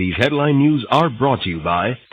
These headline news are brought to you by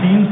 3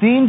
3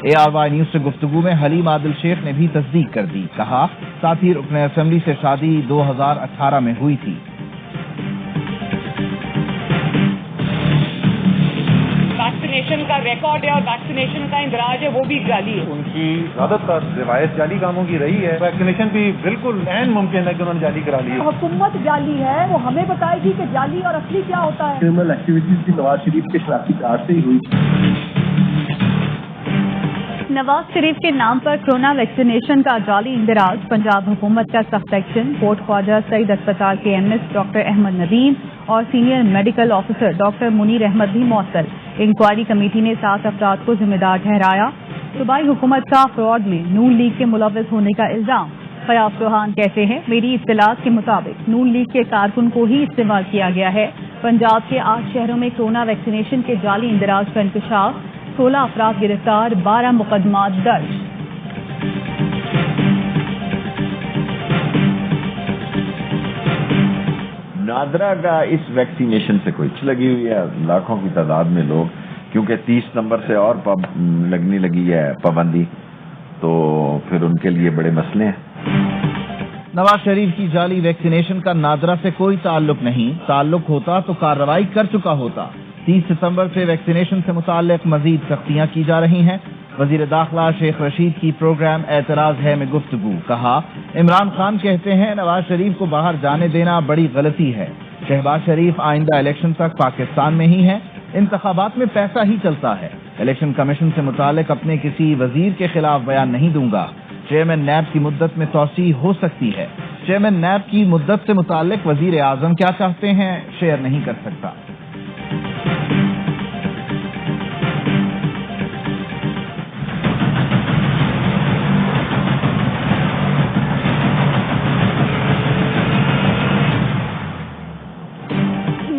ARY news سے گفتگو میں حلیم عادل شیخ نے بھی تصدیق کر دی. کہا ساتھی رکن اسمبلی سے شادی 2018 میں ہوئی تھی. ویکسینیشن کا ریکارڈ ہے اور ویکسینیشن کا اندراج ہے وہ بھی جعلی ہے. ان کی زیادہ تر روایت جعلی کاموں کی رہی ہے. ویکسینیشن بھی بالکل عین ممکن ہے کہ انہوں نے جعلی کرا لی ہے. حکومت جعلی ہے، وہ ہمیں بتائے گی کہ جعلی اور اصلی کیا ہوتا ہے. کرمنل ایکٹیویٹیز بھی نواز شریف کے شرافتی کار سے ہی ہوئی. نواز شریف کے نام پر کورونا ویکسینیشن کا جعلی اندراج. پنجاب حکومت کا سخت ایکشن. کوٹ خواجہ سعید اسپتال کے MS ڈاکٹر احمد ندیم اور senior medical officer doctor Munir Ahmed بھی معطل. انکوائری کمیٹی نے 7 افراد کو ذمہ دار ٹھہرایا. صوبائی حکومت کا فراڈ میں نون لیگ کے ملوث ہونے کا الزام. فیاض چوہان کہتے ہیں میری اطلاعات کے مطابق نون لیگ کے کارکن کو ہی استعمال کیا گیا ہے. پنجاب کے 8 شہروں میں کورونا ویکسینیشن کے جعلی اندراج کا انکشاف. 16 افراد گرفتار، 12 مقدمات درج. نادرا کا اس ویکسینیشن سے کوئی لگی ہوئی ہے لاکھوں کی تعداد میں لوگ، کیونکہ 30 نمبر سے اور لگنے لگی ہے پابندی، تو پھر ان کے لیے بڑے مسئلے ہیں. نواز شریف کی جعلی ویکسینیشن کا نادرا سے کوئی تعلق نہیں. تعلق ہوتا تو کارروائی کر چکا ہوتا. 30 ستمبر سے ویکسینیشن سے متعلق مزید سختیاں کی جا رہی ہیں. وزیر داخلہ شیخ رشید کی پروگرام اعتراض ہے میں گفتگو. کہا عمران خان کہتے ہیں نواز شریف کو باہر جانے دینا بڑی غلطی ہے. شہباز شریف آئندہ الیکشن تک پاکستان میں ہی ہیں. انتخابات میں پیسہ ہی چلتا ہے. الیکشن کمیشن سے متعلق اپنے کسی وزیر کے خلاف بیان نہیں دوں گا. چیئرمین نیب کی مدت میں توسیع ہو سکتی ہے. چیئرمین نیب کی مدت سے متعلق وزیر اعظم کیا چاہتے ہیں شیئر نہیں کر سکتا.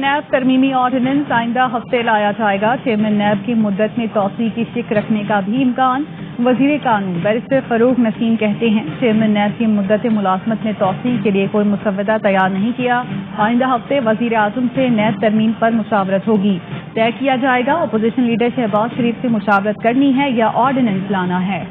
نیب ترمیمی آرڈیننس آئندہ ہفتے لایا جائے گا. چیئرمین نیب کی مدت میں توسیع کی شک رکھنے کا بھی امکان. وزیر قانون بیرسٹر فروغ نسیم کہتے ہیں چیئرمین نیب کی مدت ملازمت میں توسیع کے لیے کوئی مسودہ تیار نہیں کیا. آئندہ ہفتے وزیر اعظم سے نیب ترمیم پر مشاورت ہوگی. طے کیا جائے گا اپوزیشن لیڈر شہباز شریف سے مشاورت کرنی ہے یا آرڈیننس لانا ہے.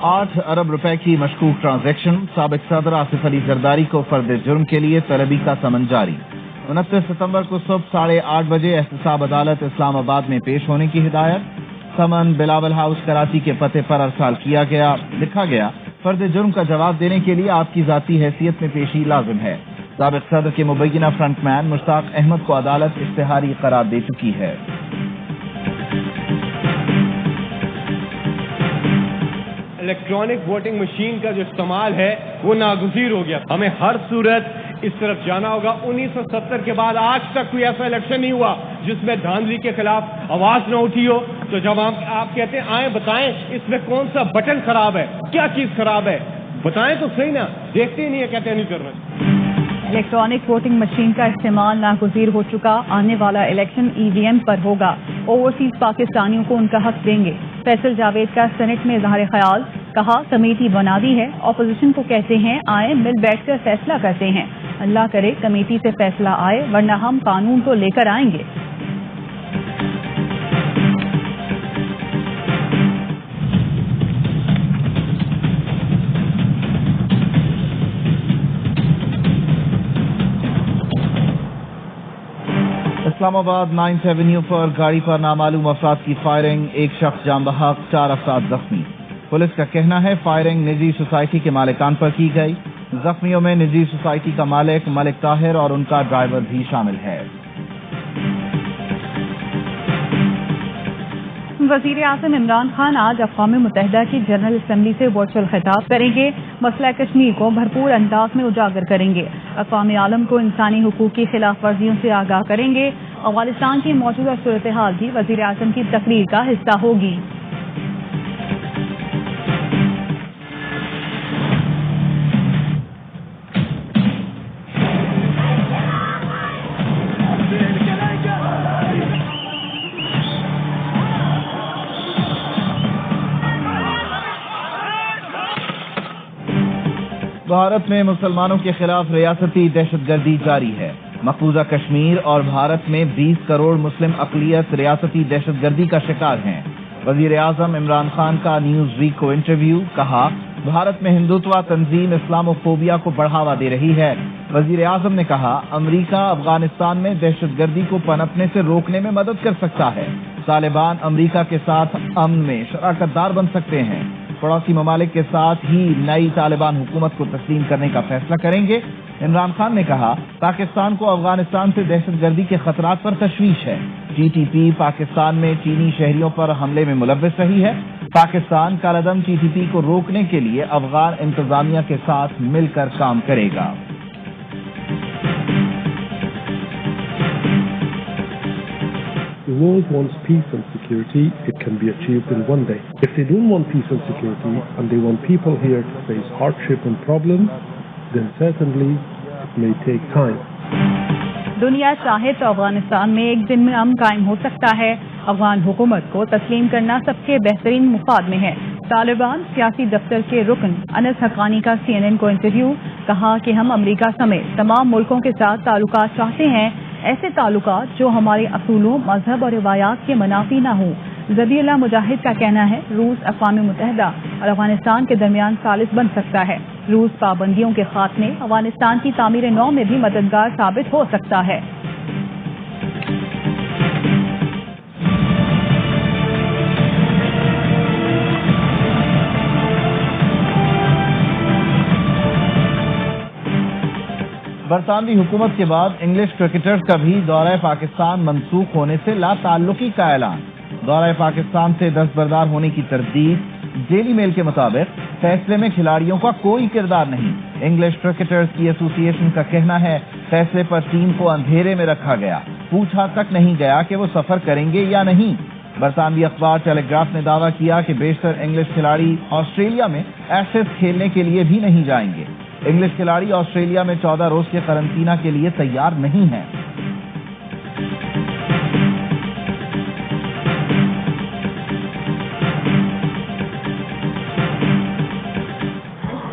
$8 ارب کی مشکوک ٹرانزیکشن. سابق صدر آصف علی زرداری کو فرد جرم کے لیے طلبی کا سمن جاری. 29 ستمبر کو صبح 8:30 بجے احتساب عدالت اسلام آباد میں پیش ہونے کی ہدایت. سمن بلاول ہاؤس کراچی کے پتے پر ارسال کیا گیا. لکھا گیا فرد جرم کا جواب دینے کے لیے آپ کی ذاتی حیثیت میں پیشی لازم ہے. سابق صدر کے مبینہ فرنٹ مین مشتاق احمد کو عدالت اشتہاری قرار دے چکی ہے. الیکٹرانک ووٹنگ مشین کا جو استعمال ہے وہ ناگزیر ہو گیا. ہمیں ہر صورت اس طرف جانا ہوگا. 1970 کے بعد آج تک کوئی ایسا الیکشن نہیں ہوا جس میں دھاندلی کے خلاف آواز نہ اٹھی ہو. تو جب آپ کہتے ہیں آئیں بتائیں اس میں کون سا بٹن خراب ہے، کیا چیز خراب ہے، بتائیں تو صحیح نا. دیکھتے ہی نہیں ہے، کہتے نہیں کرنا. الیکٹرانک ووٹنگ مشین کا استعمال ناگزیر ہو چکا. آنے والا الیکشن EVM پر ہوگا. اوورسیز پاکستانیوں کو ان کا حق دیں گے. فیصل جاوید کا سینٹ میں اظہار خیال. کہا کمیٹی بنا دی ہے. اپوزیشن کو کہتے ہیں آئیں مل بیٹھ کر فیصلہ کرتے ہیں. اللہ کرے کمیٹی سے فیصلہ آئے ورنہ ہم قانون کو لے کر آئیں گے. اسلام آباد 9th ایونیو پر گاڑی پر نامعلوم افراد کی فائرنگ. ایک شخص جاں بحق، 4 افراد زخمی. پولیس کا کہنا ہے فائرنگ نجی سوسائٹی کے مالکان پر کی گئی. زخمیوں میں نجی سوسائٹی کا مالک ملک طاہر اور ان کا ڈرائیور بھی شامل ہے. وزیر اعظم عمران خان آج اقوام متحدہ کی جنرل اسمبلی سے ورچوئل خطاب کریں گے. مسئلہ کشمیر کو بھرپور انداز میں اجاگر کریں گے. اقوام عالم کو انسانی حقوق کی خلاف ورزیوں سے آگاہ کریں گے. افغانستان کی موجودہ صورتحال بھی وزیر اعظم کی تقریر کا حصہ ہوگی. بھارت میں مسلمانوں کے خلاف ریاستی دہشت گردی جاری ہے. مقبوضہ کشمیر اور بھارت میں 20 کروڑ مسلم اقلیت ریاستی دہشت گردی کا شکار ہیں. وزیر اعظم عمران خان کا نیوز ویک کو انٹرویو. کہا بھارت میں ہندوتوا تنظیم اسلاموفوبیا کو بڑھاوا دے رہی ہے. وزیر اعظم نے کہا امریکہ افغانستان میں دہشت گردی کو پنپنے سے روکنے میں مدد کر سکتا ہے. طالبان امریکہ کے ساتھ امن میں شراکت دار بن سکتے ہیں. پڑوسی ممالک کے ساتھ ہی نئی طالبان حکومت کو تسلیم کرنے کا فیصلہ کریں گے. عمران خان نے کہا پاکستان کو افغانستان سے دہشت گردی کے خطرات پر تشویش ہے. ٹی ٹی پی پاکستان میں چینی شہریوں پر حملے میں ملوث رہی ہے. پاکستان کالعدم ٹی ٹی پی کو روکنے کے لیے افغان انتظامیہ کے ساتھ مل کر کام کرے گا. The world wants peace and security. It can be achieved in one day. If they don't want peace and security and they want people here to face hardship and problems, then certainly it may take time. دنیا چاہے تو افغانستان میں ایک دن میں امن قائم ہو سکتا ہے. افغان حکومت کو تسلیم کرنا سب کے بہترین مفاد میں ہے. طالبان سیاسی دفتر کے رکن انس حقانی کا CNN کو انٹرویو. کہا کہ ہم امریکہ سمیت تمام ملکوں کے ساتھ تعلقات چاہتے ہیں, ایسے تعلقات جو ہمارے اصولوں, مذہب اور روایات کے منافی نہ ہوں. ذبیح اللہ مجاہد کا کہنا ہے روس اقوام متحدہ اور افغانستان کے درمیان ثالث بن سکتا ہے. روس پابندیوں کے خاتمے افغانستان کی تعمیر نو میں بھی مددگار ثابت ہو سکتا ہے. برطانوی حکومت کے بعد انگلش کرکٹرز کا بھی دورہ پاکستان منسوخ ہونے سے لا تعلقی کا اعلان. دورہ پاکستان سے دستبردار ہونے کی تردید. ڈیلی میل کے مطابق فیصلے میں کھلاڑیوں کا کوئی کردار نہیں. انگلش کرکٹرز کی ایسوسی ایشن کا کہنا ہے فیصلے پر ٹیم کو اندھیرے میں رکھا گیا, پوچھا تک نہیں گیا کہ وہ سفر کریں گے یا نہیں. برطانوی اخبار ٹیلی گراف نے دعویٰ کیا کہ بیشتر انگلش کھلاڑی آسٹریلیا میں ایشز کھیلنے کے لیے بھی نہیں جائیں گے. انگلش کھلاڑی آسٹریلیا میں 14 روز کے قرنطینہ کے لیے تیار نہیں ہیں.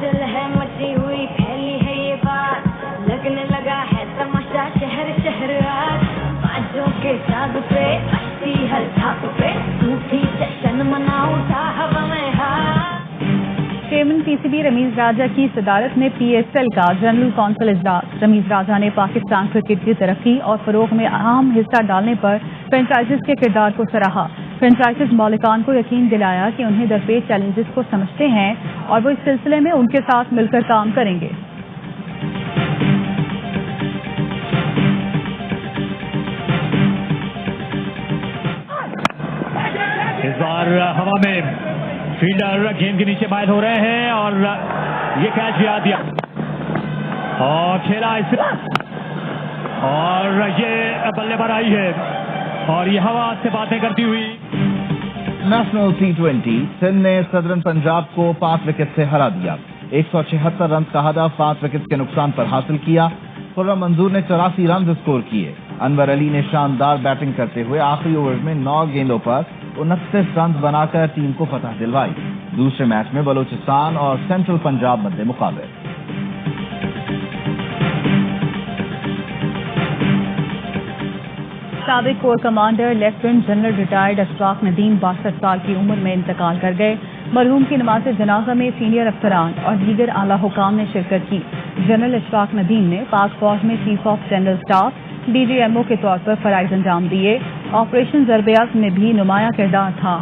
دل ہے مچی ہوئی پھیلی ہے یہ بات, لگنے لگا ہے تماشا شہر شہر آج. باجوں کے ساز پہ مستی ہر چھاپ پہ ٹوٹی جشن منا اٹھا ہوا میں ہاتھ. چیئرمین PCB رمیز راجہ کی صدارت میں PSL کا جنرل کونسل اجلاس. رمیز راجہ نے پاکستان کرکٹ کی ترقی اور فروغ میں اہم حصہ ڈالنے پر فرنچائزز کے کردار کو سراہا. فرنچائزز مالکان کو یقین دلایا کہ انہیں درپیش چیلنجز کو سمجھتے ہیں اور وہ اس سلسلے میں ان کے ساتھ مل کر کام کریں گے. اس بار ہوا میں فیلڈر گیم کے نیچے باہر ہو رہے ہیں اور یہ کیچ گرا دیا اور کھیلا اس اور یہ بلے پر آئی ہے اور یہ ہوا سے باتیں کرتی ہوئی. نیشنل T20 سندھ نے صدرن پنجاب کو 5 وکٹ سے ہرا دیا. 176 رنز کا ہدف 5 وکٹ کے نقصان پر حاصل کیا. خرم منظور نے 84 رنز اسکور کیے. انور علی نے شاندار بیٹنگ کرتے ہوئے آخری اوور میں 9 گیندوں پر 29 رنز بنا کر ٹیم کو فتح دلوائی. دوسرے میچ میں بلوچستان اور سینٹرل پنجاب مد مقابل. سابق corps commander lieutenant general retired Ashfaq Nadeem 62 سال کی عمر میں انتقال کر گئے. مرحوم کی نماز جنازہ میں سینئر افسران اور دیگر اعلیٰ حکام نے شرکت کی. جنرل اشفاق ندیم نے پاک فوج میں chief of general staff DGMO کے طور پر فرائض انجام دیے. آپریشن ضرب عزم میں بھی نمایاں کردار تھا.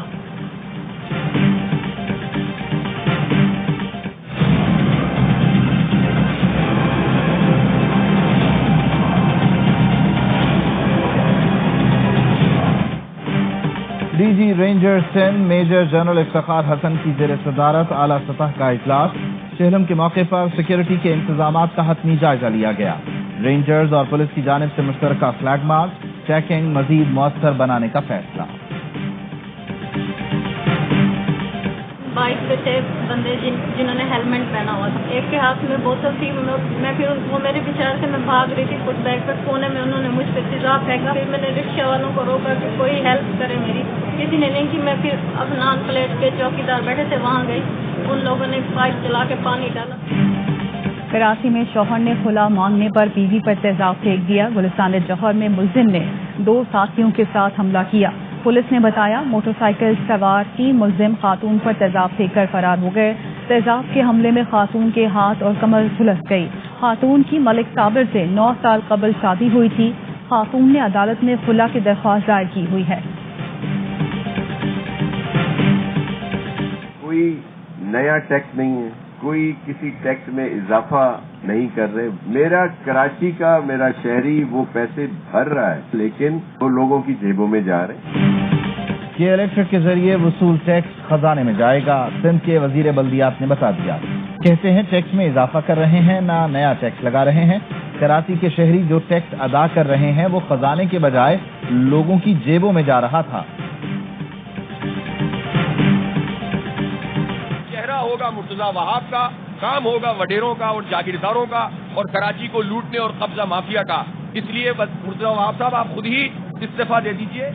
DG ranger Sindh major general Iftikhar Hassan کی زیر صدارت اعلیٰ سطح کا اجلاس. چہلم کے موقع پر سیکورٹی کے انتظامات کا حتمی جائزہ لیا گیا. رینجرز اور پولیس کی جانب سے مشترکہ فلیگ مارچ. چیکنگ مزید مؤثر بنانے کا فیصلہ. 22 بچے بندے جنہوں نے ہیلمٹ پہنا ہوا تھا. ایک کے ہاتھ میں بوتل تھی. میں پھر وہ میرے پیچھے سے میں بھاگ رہی تھی. فٹ بیگ پر کونے میں انہوں نے مجھ پہ تیزاب پھینکا. پھر میں نے رکشہ والوں کو روکا کہ کوئی ہیلپ کرے میری. کسی نے نہیں کی. میں پھر افنان پلیٹ کے چوکیدار بیٹھے تھے وہاں گئی. ان لوگوں نے پائپ چلا کے پانی ڈالا. کراچی میں شوہر نے کھلا مانگنے پر بیوی پر تیزاب پھینک دیا. گلستان جوہر میں ملزم نے 2 ساتھیوں کے ساتھ حملہ کیا. پولیس نے بتایا موٹر سائیکل سوار 3 ملزم خاتون پر تیزاب پھینک کر فرار ہو گئے. تیزاب کے حملے میں خاتون کے ہاتھ اور کمر جھلس گئی. خاتون کی ملک صابر سے 9 سال قبل شادی ہوئی تھی. خاتون نے عدالت میں خلا کی درخواست دائر کی ہوئی ہے. کوئی نیا ٹیکس نہیں ہے, کوئی کسی ٹیکس میں اضافہ نہیں کر رہے. میرا کراچی کا میرا شہری وہ پیسے بھر رہا ہے لیکن وہ لوگوں کی جیبوں میں جا رہے ہیں. یہ الیکٹرک کے ذریعے وصول ٹیکس خزانے میں جائے گا. سندھ کے وزیر بلدیات نے بتا دیا. کہتے ہیں ٹیکس میں اضافہ کر رہے ہیں نہ نیا ٹیکس لگا رہے ہیں. کراچی کے شہری جو ٹیکس ادا کر رہے ہیں وہ خزانے کے بجائے لوگوں کی جیبوں میں جا رہا تھا. چہرہ ہوگا مرتضی وہاب کا, کام ہوگا وڈیروں کا اور جاگیرداروں کا اور کراچی کو لوٹنے اور قبضہ مافیا کا. اس لیے مرتضی وہاب صاحب آپ خود ہی استعفیٰ دے دیجیے.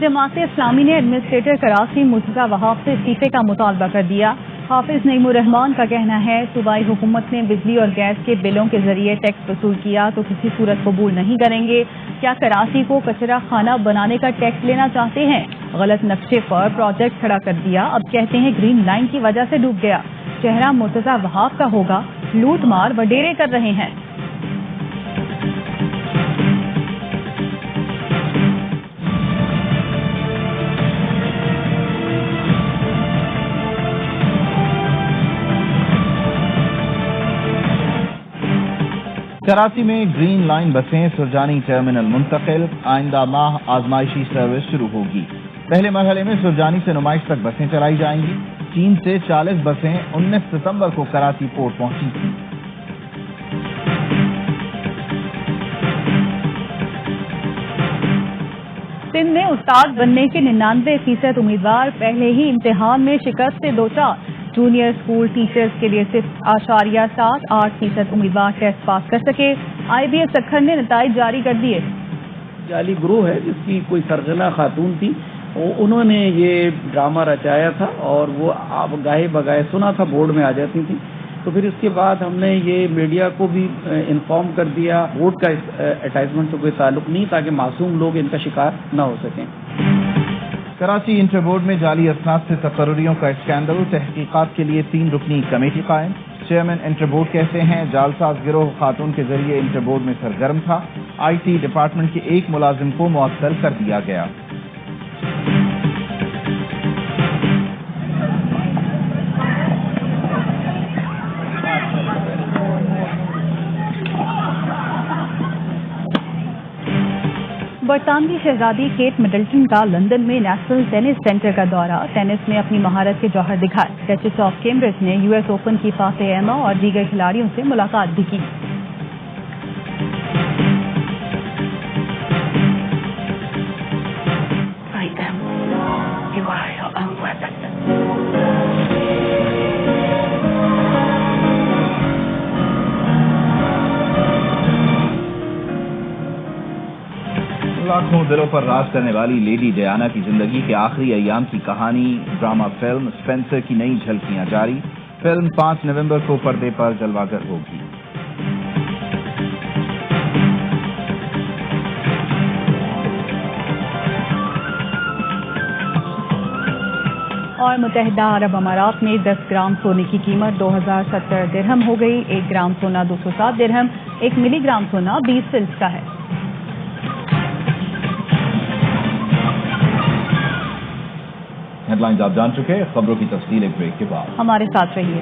جماعت اسلامی نے ایڈمنسٹریٹر کراچی مرتضی وہاب سے استعفے کا مطالبہ کر دیا. حافظ نعیم الرحمان کا کہنا ہے صوبائی حکومت نے بجلی اور گیس کے بلوں کے ذریعے ٹیکس وصول کیا تو کسی صورت قبول نہیں کریں گے. کیا کراچی کو کچرا خانہ بنانے کا ٹیکس لینا چاہتے ہیں؟ غلط نقشے پر پروجیکٹ کھڑا کر دیا. اب کہتے ہیں گرین لائن کی وجہ سے ڈوب گیا. چہرہ مرتضی وہاب کا ہوگا, لوٹ مار وڈیرے کر رہے ہیں. کراچی میں گرین لائن بسیں سرجانی ٹرمینل منتقل. آئندہ ماہ آزمائشی سروس شروع ہوگی. پہلے مرحلے میں سرجانی سے نمائش تک بسیں چلائی جائیں گی. چین سے 40 بسیں 19 ستمبر کو کراچی پورٹ پہنچی تھیں. سندھ میں استاد بننے کے 99% امیدوار پہلے ہی امتحان میں شکست سے دوچار. جونیئر اسکول ٹیچرز کے لیے صرف 0.78% امیدوار ٹیسٹ پاس کر سکے. IBS سکھر نے نتائج جاری کر دیے. جعلی گروہ ہے جس کی کوئی سرغنہ خاتون تھی, انہوں نے یہ ڈرامہ رچایا تھا اور وہ گاہے بگاہے سنا تھا بورڈ میں آ جاتی تھی. تو پھر اس کے بعد ہم نے یہ میڈیا کو بھی انفارم کر دیا. بورڈ کا ایڈورٹائزمنٹ سے کوئی تعلق نہیں تاکہ معصوم لوگ ان کا شکار نہ ہو سکیں. کراچی انٹر بورڈ میں جعلی اسناد سے تقرریوں کا اسکینڈل. تحقیقات کے لیے 3 رکنی کمیٹی قائم. چیئرمین انٹر بورڈ کہتے ہیں جعلساز گروہ خاتون کے ذریعے انٹر بورڈ میں سرگرم تھا. IT ڈپارٹمنٹ کے 1 ملازم کو معطل کر دیا گیا. برطانوی شہزادی کیٹ مڈلٹن کا لندن میں نیشنل ٹینس سینٹر کا دورہ. ٹینس میں اپنی مہارت کے جوہر دکھائے. ڈچس آف کیمبرج نے US اوپن کی فاتح ایما اور دیگر کھلاڑیوں سے ملاقات بھی کی. لاکھوں دلوں پر راج کرنے والی لیڈی ڈیانا کی زندگی کے آخری ایام کی کہانی. ڈرامہ فلم اسپینسر کی نئی جھلکیاں جاری. فلم 5 نومبر کو پردے پر جلواگر ہوگی. اور متحدہ عرب امارات میں 10 گرام سونے کی قیمت 2070 درہم ہو گئی. 1 گرام سونا 207 درہم. 1 ملی گرام سونا 20 فلس کا ہے. ہیڈ لائنز آپ جان چکے. خبروں کی تفصیل ایک بریک کے بعد. ہمارے ساتھ رہیے.